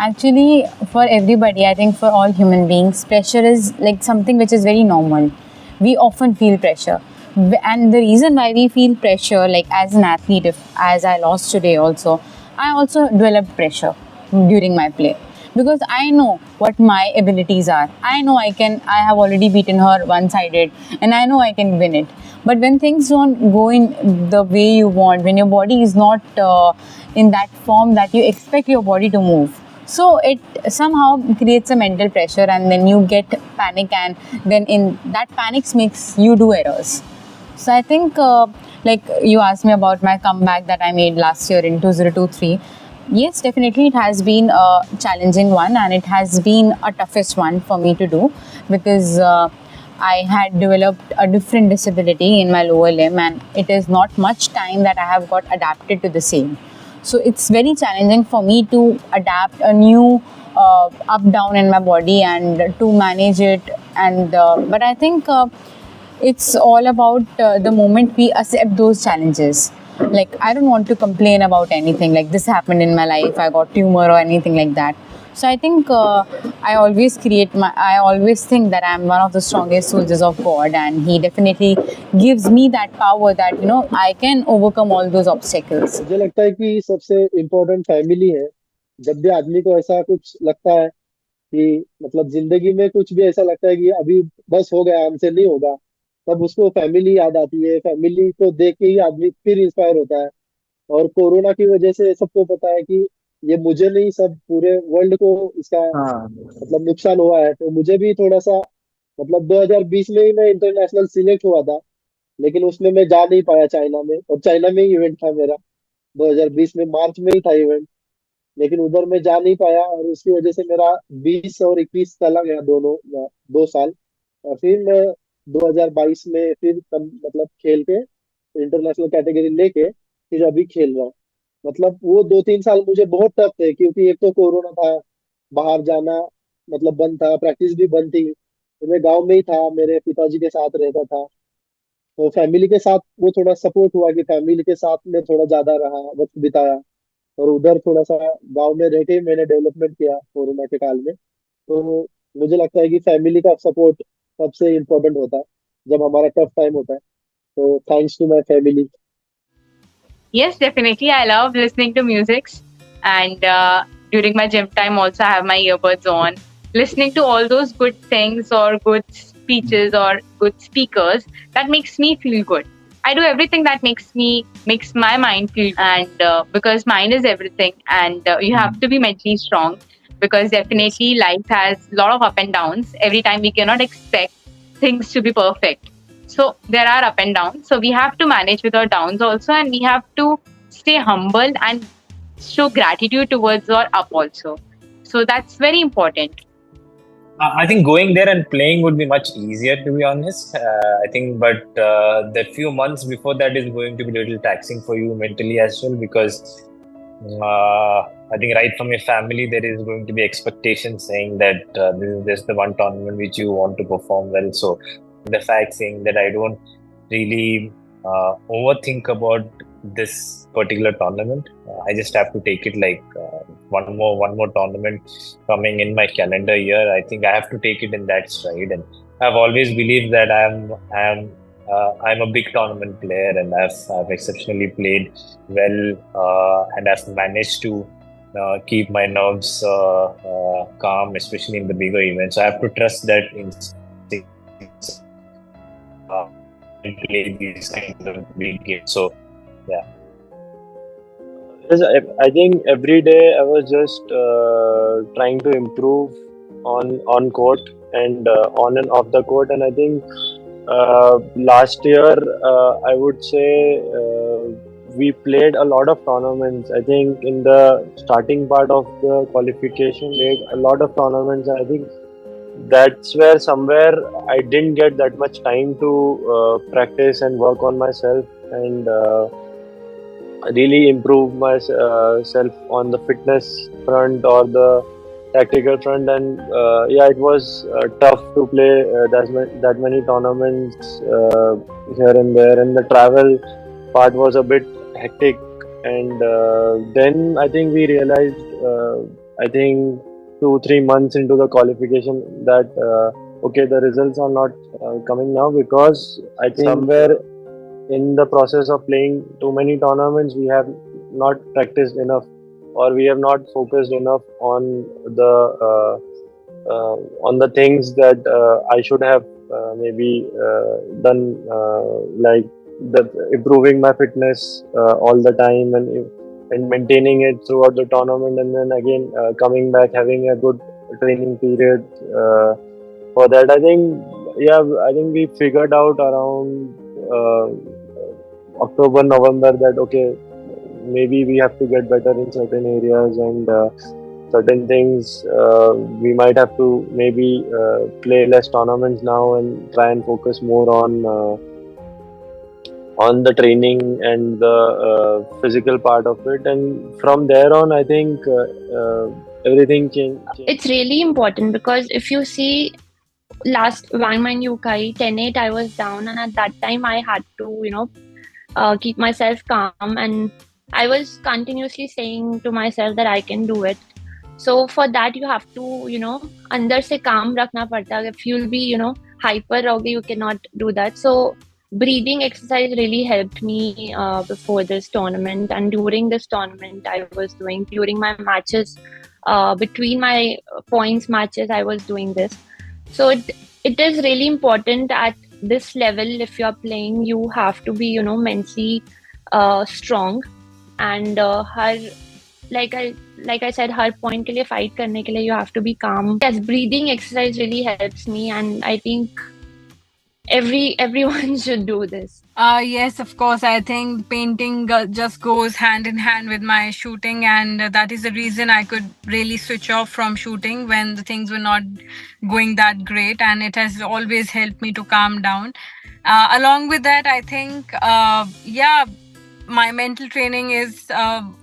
Actually, for everybody, I think for all human beings, pressure is like something which is very normal. We often feel pressure. And the reason why we feel pressure, like as an athlete, if as I lost today also, I also developed pressure during my play because I know what my abilities are. I know I have already beaten her one sided and I know I can win it. But when things don't go in the way you want, when your body is not in that form that you expect your body to move, so it somehow creates a mental pressure and then you get panic, and then in that panics makes you do errors. So I think like you asked me about my comeback that I made last year in 2023. Yes, definitely it has been a challenging one and it has been a toughest one for me to do because I had developed a different disability in my lower limb and it is not much time that I have got adapted to the same. So it's very challenging for me to adapt a new up down in my body and to manage it. And but I think it's all about the moment we accept those challenges. Like I don't want to complain about anything. Like this happened in my life, I got tumor or anything like that. So I think I always think that I'm one of the strongest soldiers of God, and He definitely gives me that power that I can overcome all those obstacles. मुझे लगता है कि सबसे important family है। जब भी आदमी को ऐसा कुछ लगता है कि मतलब जिंदगी में कुछ भी ऐसा लगता है कि अभी बस हो गया, हमसे नहीं होगा, तब उसको फैमिली याद आती है। फैमिली को देख के ही आदमी फिर इंस्पायर होता है। और कोरोना की वजह से सबको पता है कि ये मुझे नहीं, सब पूरे वर्ल्ड को इसका हाँ मतलब नुकसान हुआ है। तो मुझे भी थोड़ा सा मतलब 2020 में ही मैं इंटरनेशनल सिलेक्ट हुआ था, लेकिन उसमें मैं जा नहीं पाया चाइना में, और चाइना में ही इवेंट था मेरा। 2020 में मार्च में ही था इवेंट, लेकिन उधर मैं जा नहीं पाया और उसकी वजह से मेरा 20 और 21 चला गया, दोनों 2 साल। और फिर मैं 2022 में फिर मतलब खेल के इंटरनेशनल कैटेगरी लेके फिर अभी खेल रहा हूँ। मतलब वो 2-3 साल मुझे बहुत टफ थे, क्योंकि एक तो कोरोना था, बाहर जाना मतलब बंद था, प्रैक्टिस भी बंद थी। तो मैं गाँव में ही था, मेरे पिताजी के साथ रहता था। तो फैमिली के साथ वो थोड़ा सपोर्ट हुआ कि फैमिली के साथ में थोड़ा ज्यादा रहा, वक्त बिताया। और उधर थोड़ा सा गांव में रह के मैंने डेवलपमेंट किया कोरोना के काल में। तो मुझे लगता है कि फैमिली का सपोर्ट सबसे इम्पोर्टेंट होता है जब हमारा टफ टाइम होता है। तो thanks to my family. Yes, definitely. I love listening to music, and during my gym time, also I have my earbuds on, listening to all those good things or good speeches or good speakers. That makes me feel good. I do everything that makes my mind feel, and because mind is everything, and you have to be mentally strong because definitely life has a lot of up and downs. Every time we cannot expect things to be perfect. So there are up and downs. So we have to manage with our downs also, and we have to stay humble and show gratitude towards our up also. So that's very important. I think going there and playing would be much easier, to be honest. I think, but the few months before that is going to be a little taxing for you mentally as well, because I think right from your family there is going to be expectations saying that this is just the one tournament which you want to perform well. So the fact saying that I don't really overthink about this particular tournament. I just have to take it like one more tournament coming in my calendar year. I think I have to take it in that stride, and I've always believed that I'm a big tournament player, and I've exceptionally played well, and I've managed to keep my nerves calm, especially in the bigger events. So I have to trust that instincts and play these kind of big games. So yeah. Yes, I think every day I was just trying to improve on court and on and off the court. And I think last year I would say we played a lot of tournaments. I think in the starting part of the qualification, made a lot of tournaments. I think that's where somewhere I didn't get that much time to practice and work on myself and really improve myself on the fitness front or the tactical front. And yeah, it was tough to play that many tournaments here and there, and the travel part was a bit hectic. And then I think we realized I think 2-3 months into the qualification that okay, the results are not coming now, because I think somewhere in the process of playing too many tournaments we have not practiced enough, or we have not focused enough on the things that I should have maybe done, like improving my fitness all the time, and maintaining it throughout the tournament, and then again coming back, having a good training period for that. I think, yeah, I think we figured out around October, November that okay, maybe we have to get better in certain areas, and certain things we might have to maybe play less tournaments now and try and focus more on the training and the physical part of it. And from there on, I think everything changed. It's really important, because if you see last Wangman Yukai 10-8, I was down, and at that time I had to, keep myself calm, and I was continuously saying to myself that I can do it. So for that you have to, अंदर से calm रखना पड़ता है. If you'll be, hyper रहोगे, you cannot do that. So breathing exercise really helped me before this tournament, and during this tournament I was doing, during my matches, between my points matches I was doing this. So it is really important at this level. If you're playing, you have to be, mentally strong, and like I said, her point के लिए fight करने के लिए you have to be calm. Yes, breathing exercise really helps me, and I think everyone should do this. Yes, of course. I think painting just goes hand in hand with my shooting, and that is the reason I could really switch off from shooting when the things were not going that great, and it has always helped me to calm down. Along with that, I think, my mental training is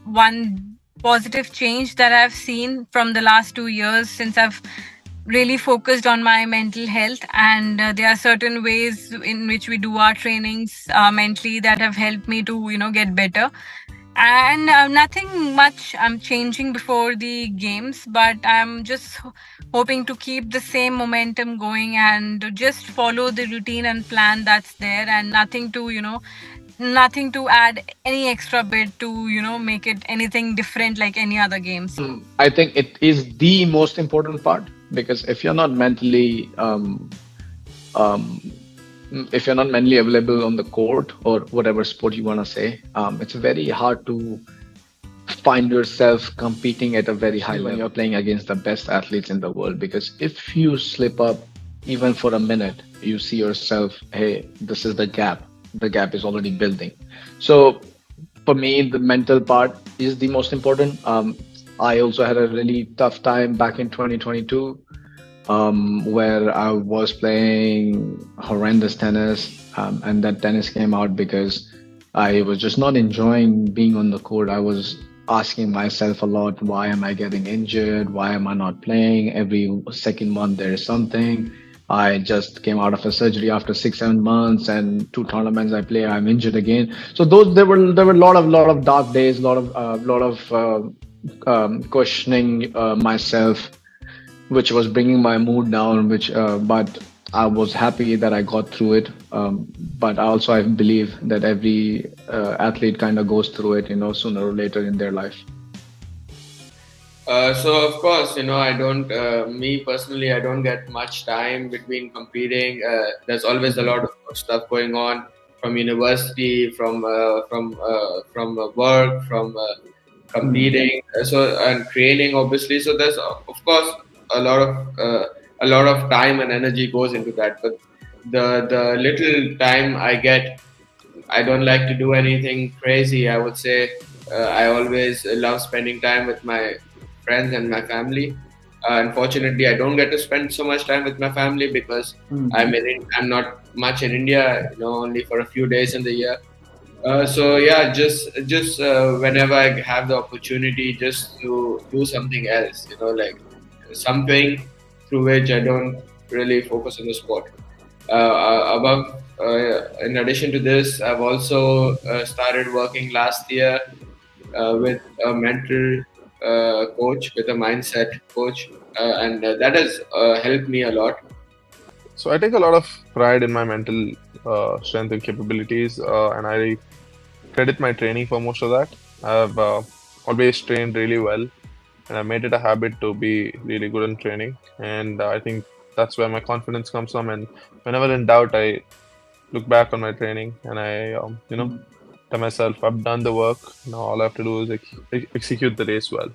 one positive change that I've seen from the last 2 years, since I've really focused on my mental health, and there are certain ways in which we do our trainings mentally that have helped me to get better. And nothing much I'm changing before the games, but I'm just hoping to keep the same momentum going and just follow the routine and plan that's there, and nothing to add any extra bit to make it anything different like any other games. I think it is the most important part, because if you're not mentally available on the court, or whatever sport you want to say, it's very hard to find yourself competing at a very high level when you're playing against the best athletes in the world. Because if you slip up even for a minute, you see yourself, hey, this is the gap is already building. So for me, the mental part is the most important. I also had a really tough time back in 2022, where I was playing horrendous tennis, and that tennis came out because I was just not enjoying being on the court. I was asking myself a lot, why am I getting injured? Why am I not playing? Every second month there is something. I just came out of a surgery after 6-7 months, and 2 tournaments I play, I'm injured again. So there were a lot of dark days, lot of questioning myself, which was bringing my mood down. But I was happy that I got through it. But also I believe that every athlete kind of goes through it, sooner or later in their life. So of course, I don't. Me personally, I don't get much time between competing. There's always a lot of stuff going on, from university, from work, from competing, and training, obviously. So there's of course a lot of time and energy goes into that. But the little time I get, I don't like to do anything crazy. I would say I always love spending time with my friends and my family. Unfortunately, I don't get to spend so much time with my family because I'm not much in India, only for a few days in the year. So yeah, just whenever I have the opportunity, just to do something else, like something through which I don't really focus on the sport. In addition to this, I've also started working last year with a mental coach, with a mindset coach, and that has helped me a lot. So I take a lot of pride in my mental strength and capabilities, and I credit my training for most of that. I've always trained really well, and I made it a habit to be really good in training. And I think that's where my confidence comes from. And whenever in doubt, I look back on my training and I, tell myself, I've done the work. Now all I have to do is execute the race well.